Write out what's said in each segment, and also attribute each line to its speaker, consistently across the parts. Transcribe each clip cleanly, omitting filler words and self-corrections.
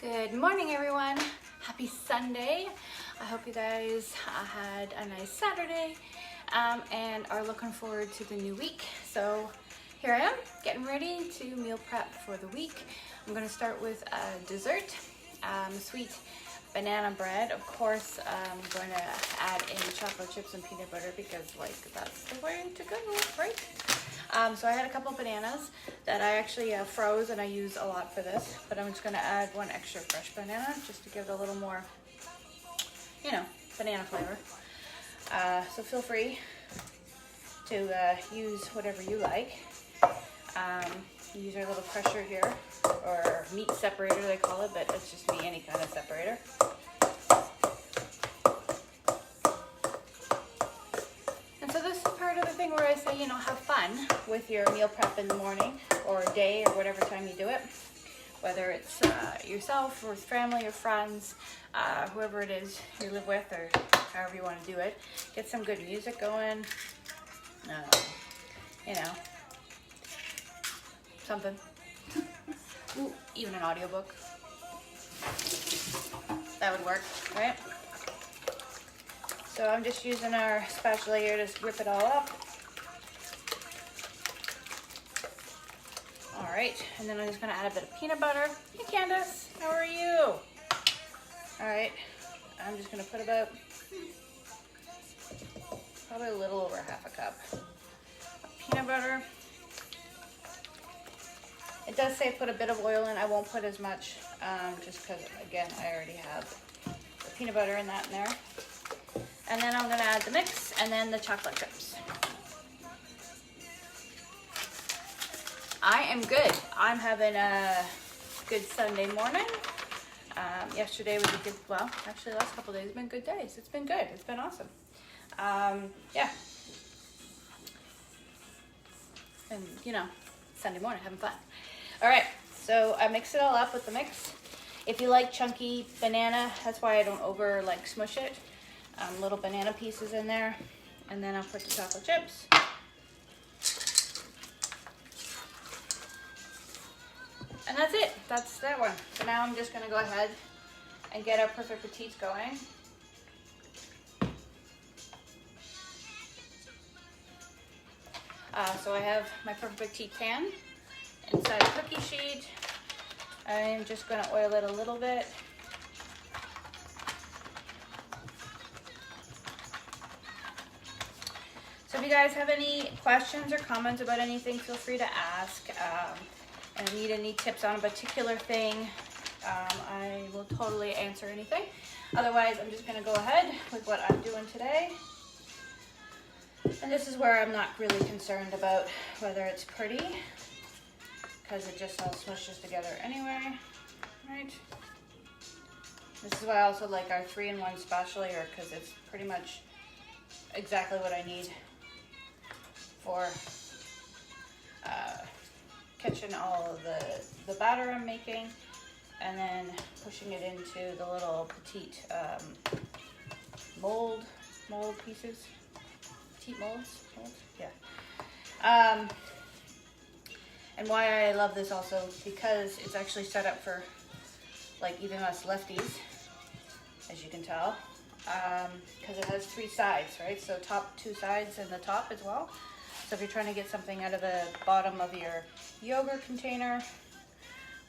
Speaker 1: Good morning, everyone. Happy Sunday. I hope you guys had a nice Saturday and are looking forward to the new week. So here I am getting ready to meal prep for the week. I'm going to start with a dessert, sweet banana bread. Of course, I'm going to add in chocolate chips and peanut butter because that's the way to go, right? So I had a couple bananas that I actually froze and I use a lot for this, but I'm just going to add one extra fresh banana just to give it a little more, banana flavor. So feel free to use whatever you like. Use our little crusher here, or meat separator they call it, but it's just me, any kind of separator. And so this is part of the thing where I say, have fun with your meal prep in the morning or day or whatever time you do it. Whether it's yourself or with family or friends, whoever it is you live with or however you want to do it. Get some good music going, something. Ooh, even an audiobook. That would work, right? So I'm just using our spatula here to rip it all up. All right, and then I'm just gonna add a bit of peanut butter. Hey Candace, how are you? All right, I'm just gonna put probably a little over half a cup of peanut butter. It does say put a bit of oil in. I won't put as much, just because, again, I already have the peanut butter and that in there. And then I'm gonna add the mix and then the chocolate chips. I am good. I'm having a good Sunday morning. Yesterday was a good, actually the last couple of days have been good days. It's been good. It's been awesome. Yeah. And, Sunday morning, having fun. All right, so I mix it all up with the mix. If you like chunky banana, that's why I don't over smush it. Little banana pieces in there, and then I'll put the chocolate chips. And that's it. That's that one. So now I'm just gonna go ahead and get our Perfect Petites going. So I have my Perfect Petite pan inside a cookie sheet. I'm just gonna oil it a little bit. So if you guys have any questions or comments about anything, feel free to ask. And need any tips on a particular thing, I will totally answer anything. Otherwise, I'm just gonna go ahead with what I'm doing today. And this is where I'm not really concerned about whether it's pretty, because it just all smushes together anyway, right? This is why I also like our 3-in-1 spatula here, because it's pretty much exactly what I need for catching all of the batter I'm making, and then pushing it into the little petite mold pieces. Petite molds, yeah. And why I love this also, because it's actually set up for even us lefties, as you can tell, because it has 3 sides, right? So top 2 sides and the top as well. So if you're trying to get something out of the bottom of your yogurt container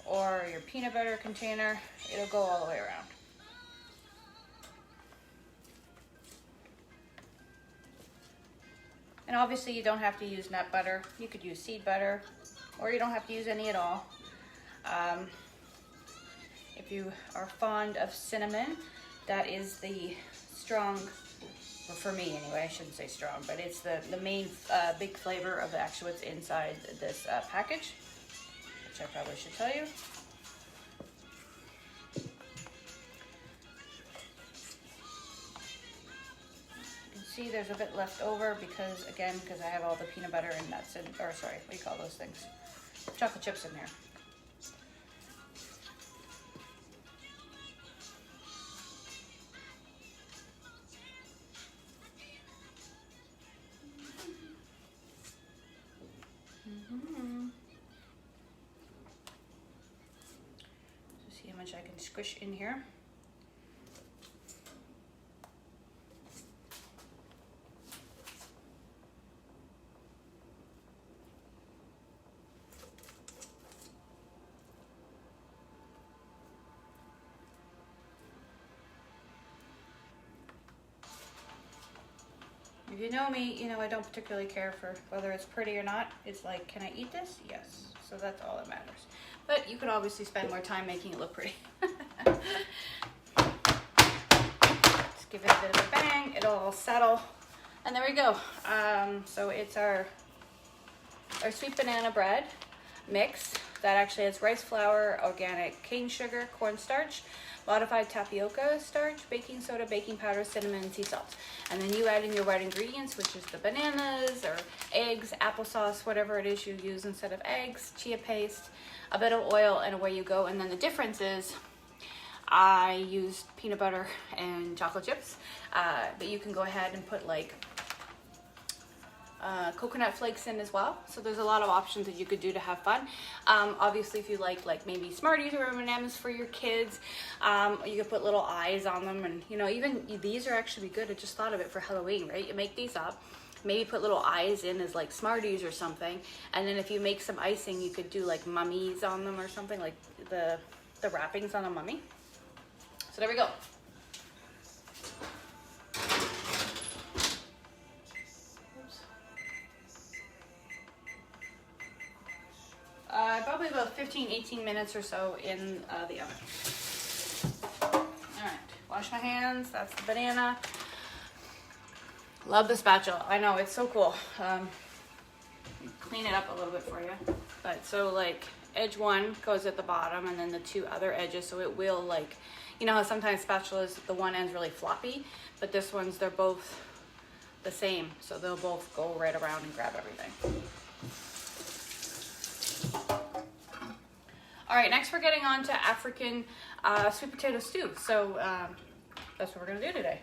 Speaker 1: or your peanut butter container, it'll go all the way around. And obviously you don't have to use nut butter. You could use seed butter, or you don't have to use any at all. If you are fond of cinnamon, that is the strong, well, for me anyway, I shouldn't say strong, but it's the main big flavor of actually what's inside this package, which I probably should tell you. See, there's a bit left over because I have all the peanut butter and nuts and, or sorry, what do you call those things? Chocolate chips in there. inch I can squish in here. If you know me, you know I don't particularly care for whether it's pretty or not. It's like, can I eat this? Yes. So that's all that matters. But you could obviously spend more time making it look pretty. Just give it a bit of a bang. It'll all settle. And there we go. So it's our sweet banana bread mix that actually has rice flour, organic cane sugar, cornstarch, modified tapioca starch, baking soda, baking powder, cinnamon, and sea salt. And then you add in your wet ingredients, which is the bananas or eggs, applesauce, whatever it is you use instead of eggs, chia paste, a bit of oil, and away you go. And then the difference is I used peanut butter and chocolate chips, but you can go ahead and put like coconut flakes in as well. So there's a lot of options that you could do to have fun. Obviously, if you like maybe Smarties or M&Ms for your kids, you could put little eyes on them, and you know, even these are actually good. I just thought of it for Halloween, right? You make these up, maybe put little eyes in as like Smarties or something, and then if you make some icing, you could do like mummies on them or something, like the wrappings on a mummy. So there we go. Probably about 15-18 minutes or so in the oven. All right, wash my hands. That's the banana. Love the spatula. I know, it's so cool. Clean it up a little bit for you. But so like edge one goes at the bottom and then the two other edges, so it will, like, you know how sometimes spatulas, the one end's really floppy, but this one's, they're both the same, so they'll both go right around and grab everything. All right, next we're getting on to African sweet potato stew. So that's what we're gonna do today.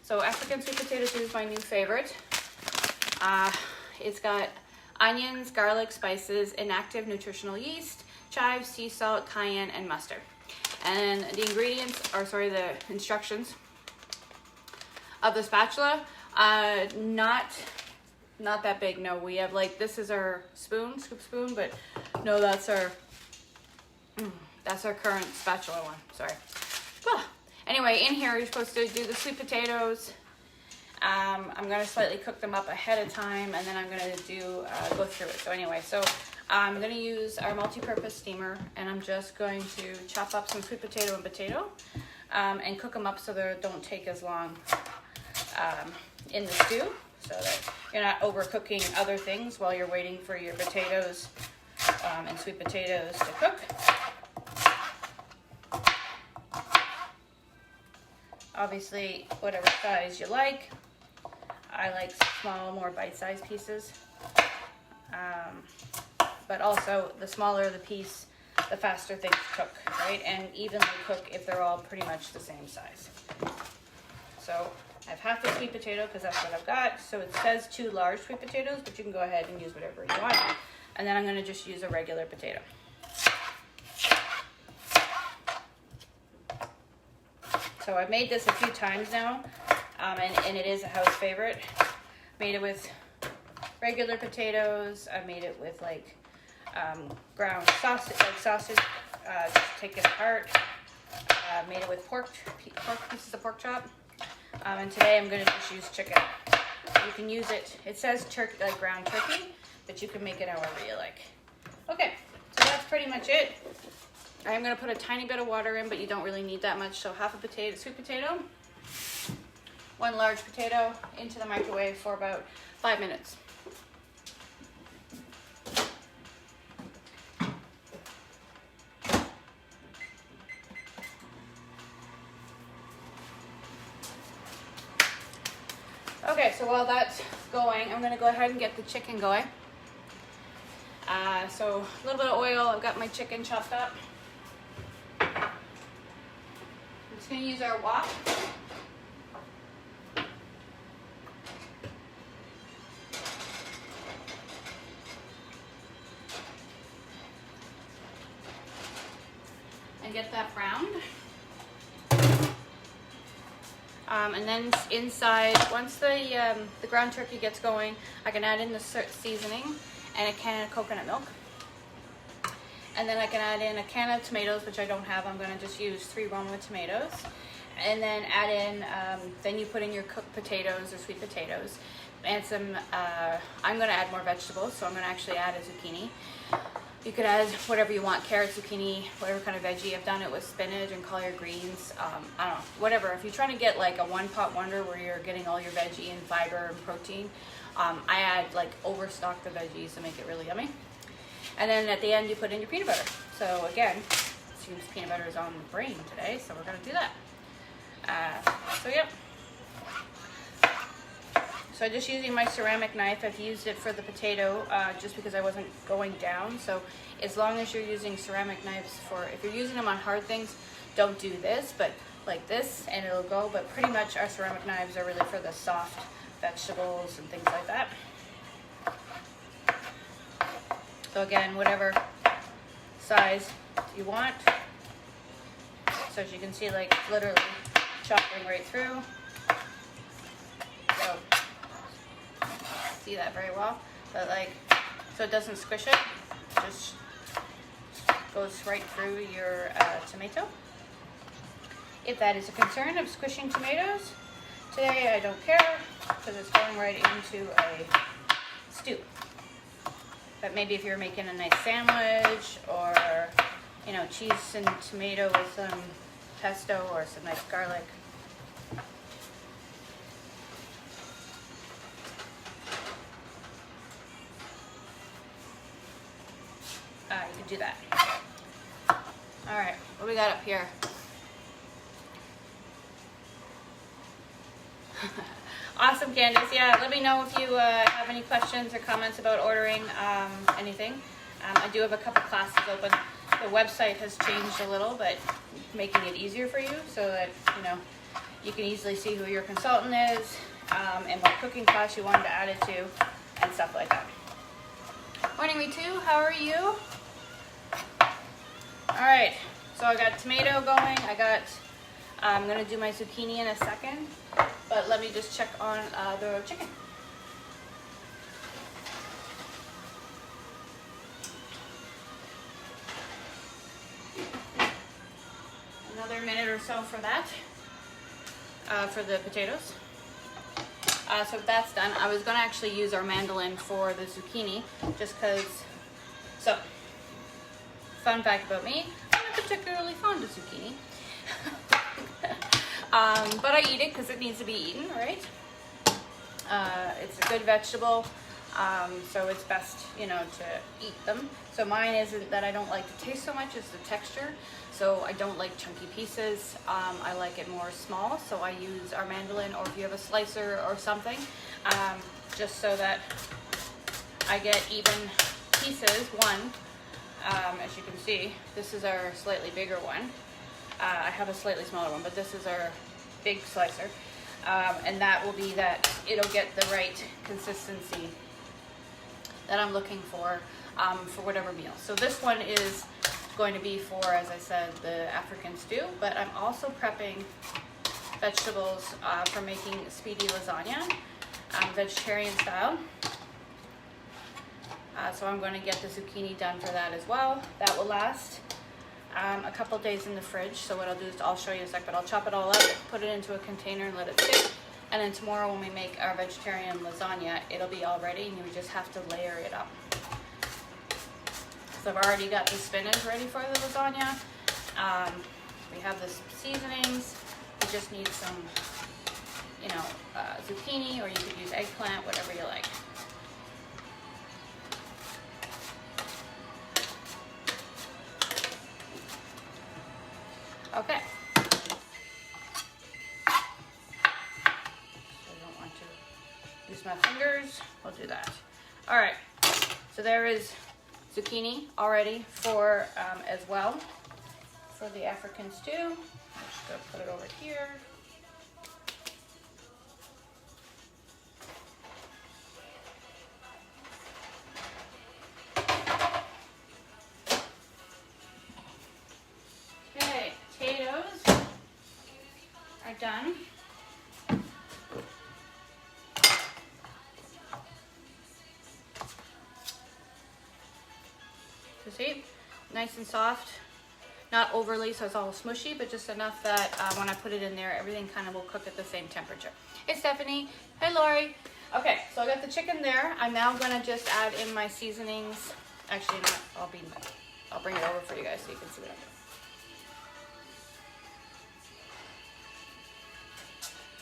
Speaker 1: So African sweet potato stew is my new favorite. It's got onions, garlic, spices, inactive nutritional yeast, chives, sea salt, cayenne, and mustard. And the ingredients, or sorry, the instructions of the spatula, not that big. No, we have like, this is our spoon, scoop spoon, but no, that's our current spatula one, sorry. Anyway, in here you're supposed to do the sweet potatoes. I'm gonna slightly cook them up ahead of time, and then I'm gonna go through it. So anyway, so I'm gonna use our multi-purpose steamer, and I'm just going to chop up some sweet potato and potato, and cook them up so they don't take as long in the stew, so that you're not overcooking other things while you're waiting for your potatoes and sweet potatoes to cook. Obviously, whatever size you like. I like small, more bite-sized pieces. But also, the smaller the piece, the faster things cook, right? And evenly cook if they're all pretty much the same size. So I have half the sweet potato because that's what I've got. So it says 2 large sweet potatoes, but you can go ahead and use whatever you want. And then I'm going to just use a regular potato. So I've made this a few times now, and it is a house favorite. Made it with regular potatoes. I made it with like ground sausage, just take it apart. Made it with pieces of pork chop. And today I'm going to just use chicken. You can use it. It says like ground turkey, but you can make it however you like. Okay, so that's pretty much it. I'm going to put a tiny bit of water in, but you don't really need that much. So half a potato, sweet potato, 1 large potato into the microwave for about 5 minutes. Okay, so while that's going, I'm going to go ahead and get the chicken going. So a little bit of oil, I've got my chicken chopped up. I'm just going to use our wok. and get that browned. And then inside, once the ground turkey gets going, I can add in the seasoning and a can of coconut milk. And then I can add in a can of tomatoes, which I don't have. I'm going to just use 3 Roma tomatoes. And then add in, then you put in your cooked potatoes or sweet potatoes. And some, I'm going to add more vegetables, so I'm going to actually add a zucchini. You could add whatever you want, carrot, zucchini, whatever kind of veggie. I've done it with spinach and collard greens. I don't know, whatever. If you're trying to get like a one-pot wonder where you're getting all your veggie and fiber and protein, I add like overstock the veggies to make it really yummy. And then at the end you put in your peanut butter. So again, it seems peanut butter is on the brain today, so we're going to do that. So yep. So I'm just using my ceramic knife. I've used it for the potato just because I wasn't going down. So as long as you're using ceramic knives for, if you're using them on hard things, don't do this, but like this and it'll go. But pretty much our ceramic knives are really for the soft vegetables and things like that. So again, whatever size you want. So as you can see, like literally chopping right through. So see that very well, but like, so it doesn't squish it, just goes right through your tomato. If that is a concern of squishing tomatoes, today I don't care because it's going right into a stew. But maybe if you're making a nice sandwich or, you know, cheese and tomato with some pesto or some nice garlic. You could do that. All right, what we got up here? Awesome, Candace. Yeah, let me know if you have any questions or comments about ordering anything. I do have a couple classes open. The website has changed a little, but making it easier for you so that, you know, you can easily see who your consultant is and what cooking class you wanted to add it to and stuff like that. Morning, Ritu. How are you? All right, so I got tomato going. I'm gonna do my zucchini in a second, but let me just check on the chicken. Another minute or so for that, for the potatoes. So if that's done, I was gonna actually use our mandolin for the zucchini, just cause, so, fun fact about me, I'm not particularly fond of zucchini. But I eat it because it needs to be eaten, right? It's a good vegetable, so it's best, you know, to eat them. So mine isn't that I don't like the taste so much, it's the texture. So I don't like chunky pieces. I like it more small, so I use our mandolin, or if you have a slicer or something, just so that I get even pieces. One, as you can see, this is our slightly bigger one. I have a slightly smaller one, but this is our big slicer. And that will be that it'll get the right consistency that I'm looking for whatever meal. So this one is going to be for, as I said, the African stew, but I'm also prepping vegetables for making speedy lasagna, vegetarian style. So I'm going to get the zucchini done for that as well. That will last a couple days in the fridge. So what I'll do is, I'll show you in a sec, but I'll chop it all up, put it into a container and let it sit. And then tomorrow when we make our vegetarian lasagna, it'll be all ready and you just have to layer it up. So I've already got the spinach ready for the lasagna. We have the seasonings. We just need some, you know, zucchini, or you could use eggplant, whatever you like. Okay. So I don't want to use my fingers. We'll do that. All right. So there is zucchini already for as well for the African stew. I'm just gonna put it over here. Okay. are done. So see, nice and soft. Not overly so it's all smushy, but just enough that when I put it in there, everything kind of will cook at the same temperature. Hey Stephanie. Hey Lori. Okay, so I got the chicken there. I'm now gonna just add in my seasonings. Actually, not, I'll bring it over for you guys so you can see what I'm doing.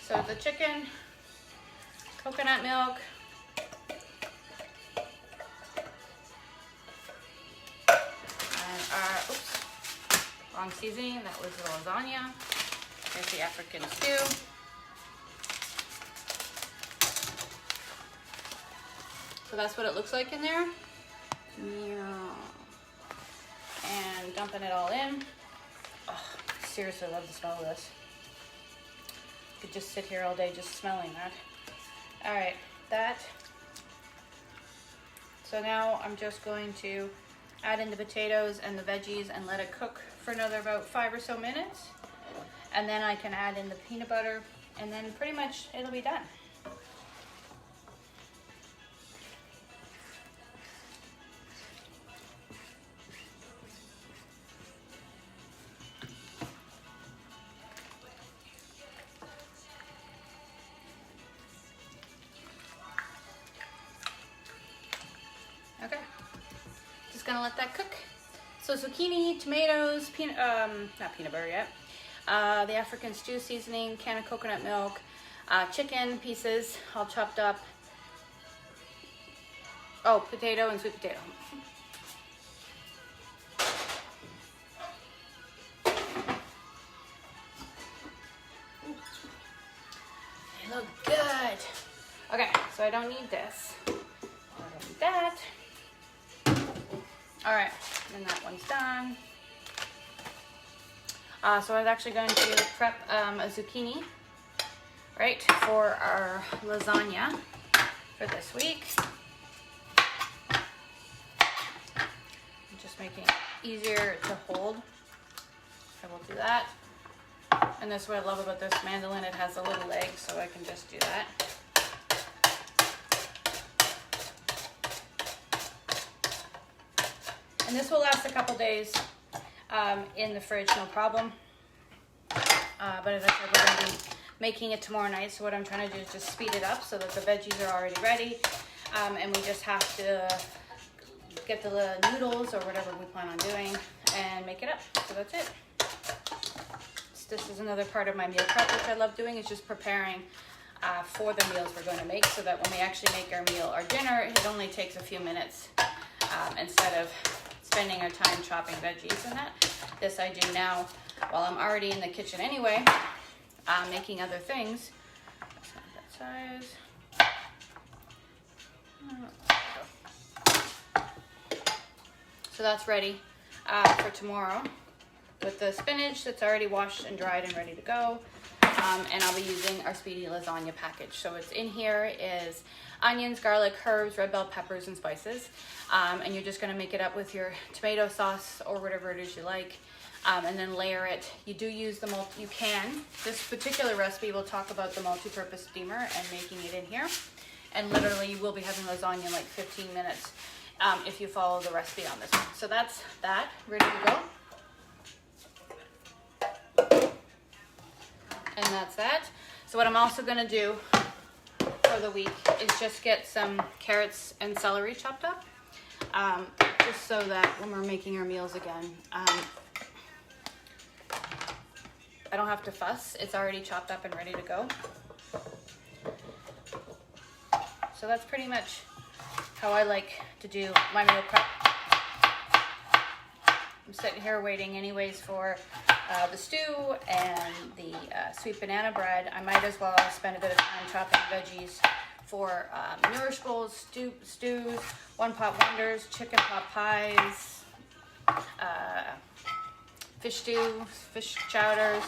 Speaker 1: So the chicken, coconut milk, and our, oops, wrong seasoning, that was the lasagna. Here's the African stew. So that's what it looks like in there. And dumping it all in. Oh, seriously, I love the smell of this. Could just sit here all day just smelling that. All right, that. So now I'm just going to add in the potatoes and the veggies and let it cook for another about 5 or so minutes. And then I can add in the peanut butter and then pretty much it'll be done. Okay, just gonna let that cook. So zucchini, tomatoes, not peanut butter yet, the African stew seasoning, can of coconut milk, chicken pieces all chopped up. Oh, potato and sweet potato. They look good. Okay, so I don't need this. I don't need that. All right, and that one's done. So I was actually going to prep a zucchini, right, for our lasagna for this week. I'm just making it easier to hold. I will do that. And that's what I love about this mandolin. It has a little leg, so I can just do that. And this will last a couple days in the fridge, no problem. But as I said, we're going to be making it tomorrow night. So what I'm trying to do is just speed it up so that the veggies are already ready. And we just have to get the noodles or whatever we plan on doing and make it up. So that's it. This is another part of my meal prep, which I love doing, is just preparing for the meals we're going to make so that when we actually make our meal or dinner, it only takes a few minutes instead of spending our time chopping veggies and that. This I do now while I'm already in the kitchen anyway, making other things. That's not that size. So that's ready for tomorrow with the spinach that's already washed and dried and ready to go. And I'll be using our Speedy Lasagna package. So what's in here is onions, garlic, herbs, red bell peppers, and spices. And you're just gonna make it up with your tomato sauce or whatever it is you like. And then layer it. You do use the you can. This particular recipe will talk about the multi-purpose steamer and making it in here. And literally you will be having lasagna in like 15 minutes if you follow the recipe on this one. So that's that, ready to go. And that's that. So what I'm also gonna do for the week is just get some carrots and celery chopped up, just so that when we're making our meals again, I don't have to fuss. It's already chopped up and ready to go. So that's pretty much how I like to do my meal prep. I'm sitting here waiting anyways for the stew and the sweet banana bread. I might as well spend a bit of time chopping veggies for nourish bowls, stews, one pot wonders, chicken pot pies, fish stew, fish chowders,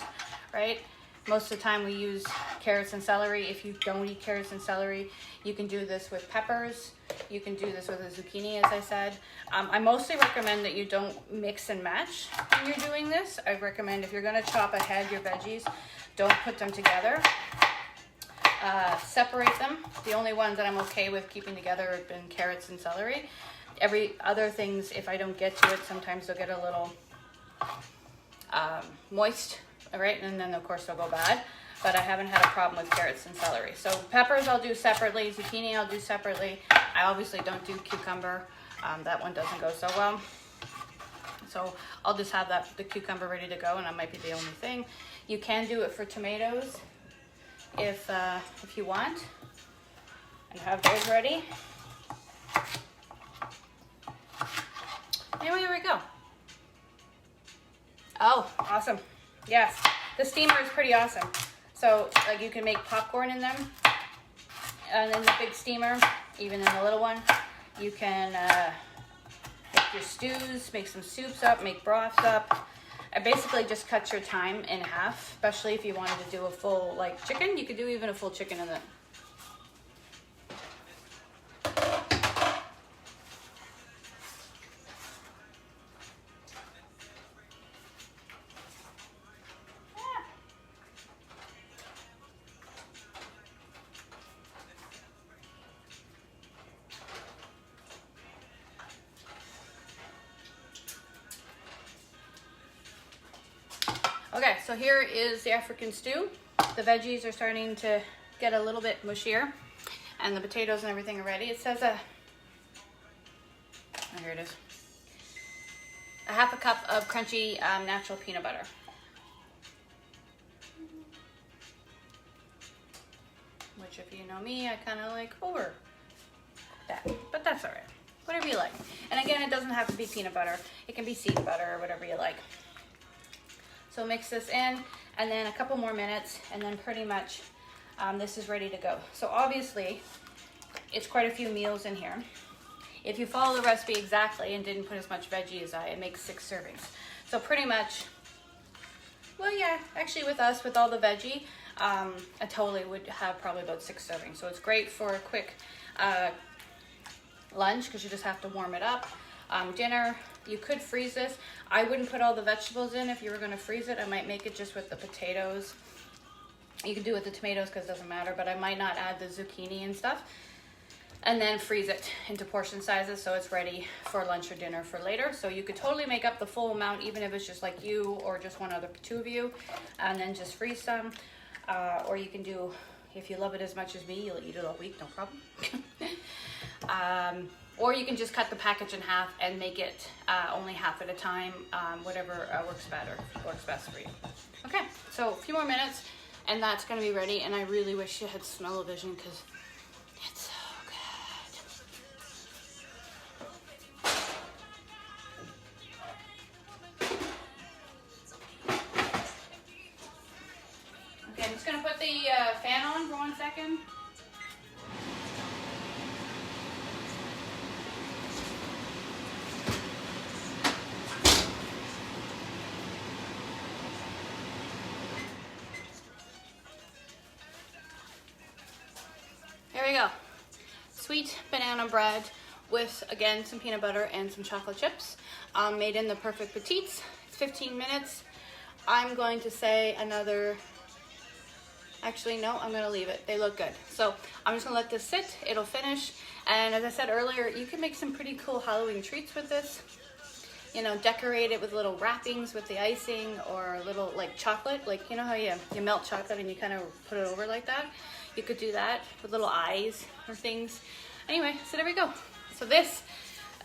Speaker 1: right? Most of the time we use carrots and celery. If you don't eat carrots and celery, you can do this with peppers You can do this with a zucchini, as I said. I mostly recommend that you don't mix and match when you're doing this. I recommend if you're gonna chop ahead your veggies, don't put them together. Separate them. The only ones that I'm okay with keeping together have been carrots and celery. Every other things, if I don't get to it, sometimes they'll get a little moist, all right, and then of course they'll go bad. But I haven't had a problem with carrots and celery. So peppers I'll do separately, zucchini I'll do separately. I obviously don't do cucumber. That one doesn't go so well. So I'll just have the cucumber ready to go, and that might be the only thing. You can do it for tomatoes if you want, and have those ready. Anyway, here we go. Oh, awesome. Yes, the steamer is pretty awesome. So like you can make popcorn in them, and in the big steamer, even in the little one. You can make your stews, make some soups up, make broths up. I basically just cut your time in half, especially if you wanted to do a full like chicken. You could do even a full chicken in it. Okay, so here is the African stew. The veggies are starting to get a little bit mushier, and the potatoes and everything are ready. It says oh, here it is. A half a cup of crunchy natural peanut butter. Which, if you know me, I kind of like over that, but that's all right. Whatever you like. And again, it doesn't have to be peanut butter. It can be seed butter or whatever you like. So mix this in, and then a couple more minutes, and then pretty much this is ready to go. So obviously, it's quite a few meals in here. If you follow the recipe exactly and didn't put as much veggie as it makes 6 servings. So pretty much, well, yeah, actually with us, with all the veggie, I totally would have probably about 6 servings. So it's great for a quick lunch, because you just have to warm it up. Dinner, you could freeze this. I wouldn't put all the vegetables in if you were going to freeze it. I might make it just with the potatoes. You can do it with the tomatoes because it doesn't matter, but I might not add the zucchini and stuff. And then freeze it into portion sizes so it's ready for lunch or dinner for later. So you could totally make up the full amount, even if it's just like you or just one other 2 of you, and then just freeze some. Or you can do, if you love it as much as me, you'll eat it all week, no problem. Or you can just cut the package in half and make it only half at a time, whatever works best for you. Okay, so a few more minutes, and that's gonna be ready. And I really wish you had smell-o-vision because it's so good. Okay, I'm just gonna put the fan on for 1 second. There we go. Sweet banana bread with, again, some peanut butter and some chocolate chips, made in the Perfect Petites. It's 15 minutes. I'm going to say another, actually, no, I'm going to leave it. They look good. So I'm just going to let this sit. It'll finish. And as I said earlier, you can make some pretty cool Halloween treats with this. You know, decorate it with little wrappings with the icing, or a little like chocolate, like you know how you melt chocolate and you kind of put it over like that. You could do that with little eyes or things. Anyway, so there we go. So this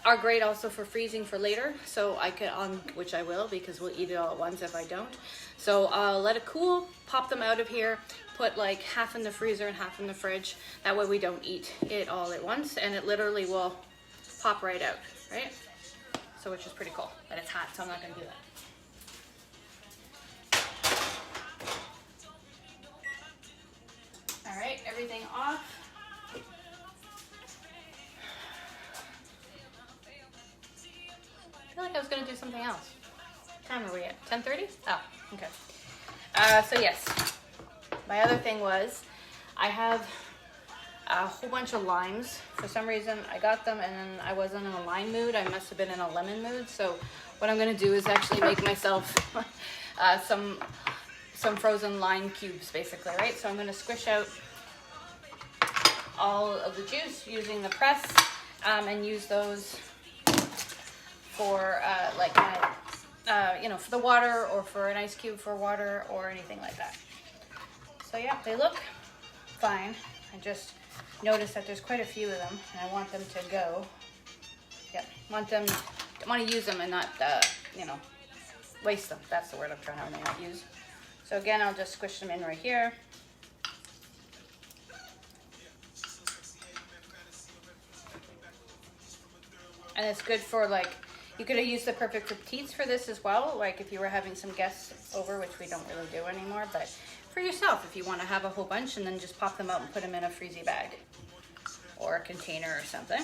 Speaker 1: are great also for freezing for later. So I could, which I will, because we'll eat it all at once if I don't. So I'll let it cool, pop them out of here, put like half in the freezer and half in the fridge. That way we don't eat it all at once, and it literally will pop right out, right? So which is pretty cool, but it's hot, so I'm not gonna do that. All right, everything off. I feel like I was gonna do something else. What time are we at? 10:30? Oh, okay. So yes, my other thing was I have a whole bunch of limes. For some reason, I got them and then I wasn't in a lime mood. I must have been in a lemon mood. So what I'm gonna do is actually make myself some frozen lime cubes, basically, right? So I'm gonna squish out all of the juice using the press and use those for you know, for the water, or for an ice cube for water, or anything like that. So yeah, they look fine. I just noticed that there's quite a few of them, and I want them to go. Yeah, want to use them and not, you know, waste them. That's the word I'm trying to not use. So again, I'll just squish them in right here. And it's good for, like, you could have used the Perfect Petites for this as well, like if you were having some guests over, which we don't really do anymore, but for yourself, if you want to have a whole bunch and then just pop them out and put them in a freezy bag or a container or something.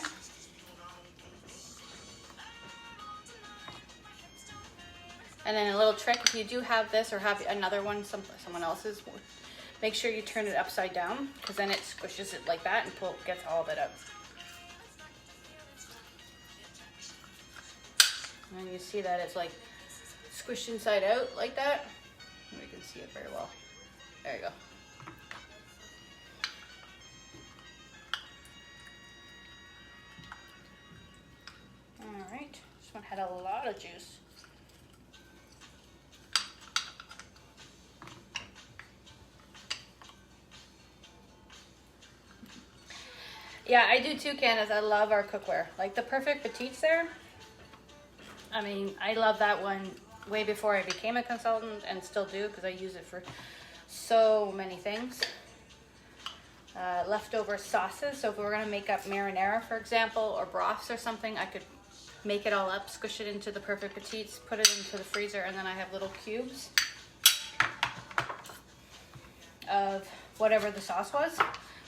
Speaker 1: And then a little trick, if you do have this or have another one, someone else's, make sure you turn it upside down, because then it squishes it like that and gets all of it out. And you see that it's like squished inside out like that. We can see it very well. There you go. All right, this one had a lot of juice. Yeah, I do too, Candace. I love our cookware. Like the Perfect Petites there. I mean, I love that one way before I became a consultant, and still do, because I use it for so many things. Leftover sauces. So if we were going to make up marinara, for example, or broths or something, I could make it all up, squish it into the Perfect Petites, put it into the freezer, and then I have little cubes of whatever the sauce was.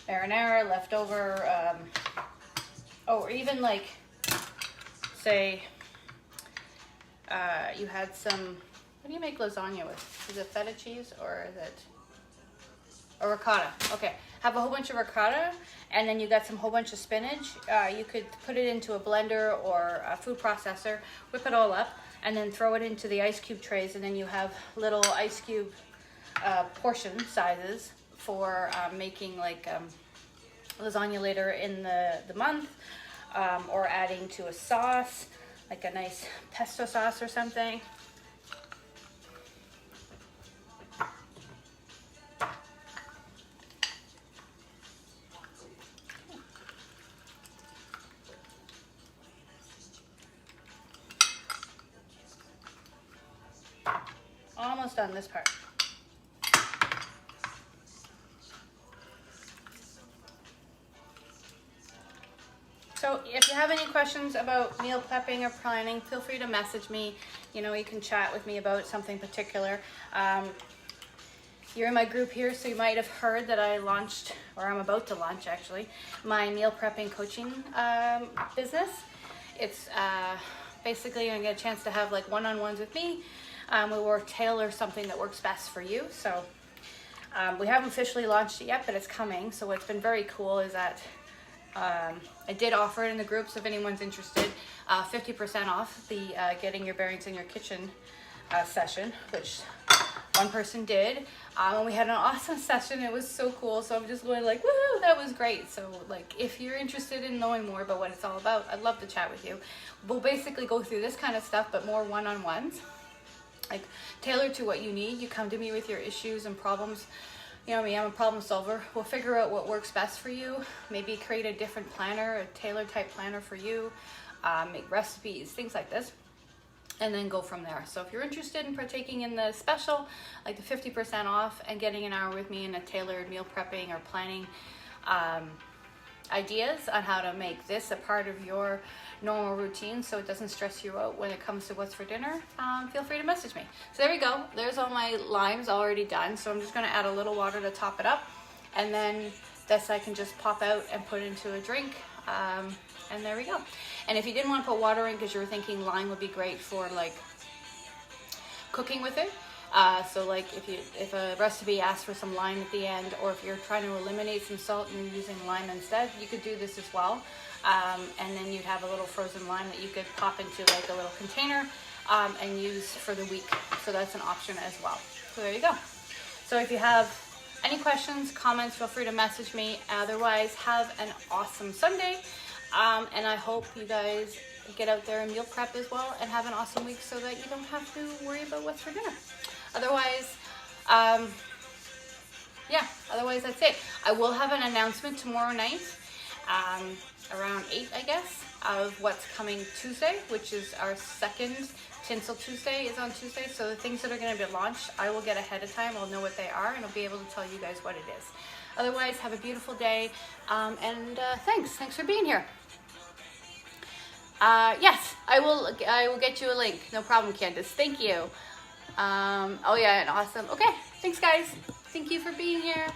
Speaker 1: Marinara, leftover, or even like, say, you had some, what do you make lasagna with? Is it feta cheese, or is it, or ricotta? Okay, have a whole bunch of ricotta, and then you got some whole bunch of spinach. You could put it into a blender or a food processor, whip it all up, and then throw it into the ice cube trays, and then you have little ice cube portion sizes for making like lasagna later in the month, or adding to a sauce, like a nice pesto sauce or something. Almost done this part. So if you have any questions about meal prepping or planning, feel free to message me. You know, you can chat with me about something particular. You're in my group here, so you might have heard that I launched, or I'm about to launch actually, my meal prepping coaching business. It's basically you're gonna get a chance to have like one-on-ones with me. We will tailor something that works best for you. So we haven't officially launched it yet, but it's coming. So what's been very cool is that I did offer it in the group, so if anyone's interested, 50% off the Getting Your Bearings in Your Kitchen session, which one person did. And we had an awesome session. It was so cool. So I'm just going like, woohoo, that was great. So like, if you're interested in knowing more about what it's all about, I'd love to chat with you. We'll basically go through this kind of stuff, but more one-on-ones, like tailored to what you need. You come to me with your issues and problems. You know me, I'm a problem solver. We'll figure out what works best for you. Maybe create a different planner, a tailored type planner for you. Make recipes, things like this, and then go from there. So if you're interested in partaking in the special, like the 50% off and getting an hour with me in a tailored meal prepping or planning ideas on how to make this a part of your normal routine so it doesn't stress you out when it comes to what's for dinner, feel free to message me. So there we go. There's all my limes already done. So I'm just going to add a little water to top it up, and then this I can just pop out and put into a drink. And there we go. And if you didn't want to put water in because you were thinking lime would be great for like cooking with it, So like if a recipe asks for some lime at the end, or if you're trying to eliminate some salt and you're using lime instead, you could do this as well. And then you'd have a little frozen lime that you could pop into like a little container and use for the week. So that's an option as well. So there you go. So if you have any questions, comments, feel free to message me. Otherwise, have an awesome Sunday. And I hope you guys get out there and meal prep as well and have an awesome week so that you don't have to worry about what's for dinner. Otherwise, yeah, otherwise that's it. I will have an announcement tomorrow night, around 8, I guess, of what's coming Tuesday, which is our second Tinsel Tuesday is on Tuesday. So the things that are going to be launched, I will get ahead of time. I'll know what they are, and I'll be able to tell you guys what it is. Otherwise, have a beautiful day, and thanks for being here. Yes, I will get you a link. No problem, Candace. Thank you. Oh yeah, and awesome. Okay, thanks guys. Thank you for being here.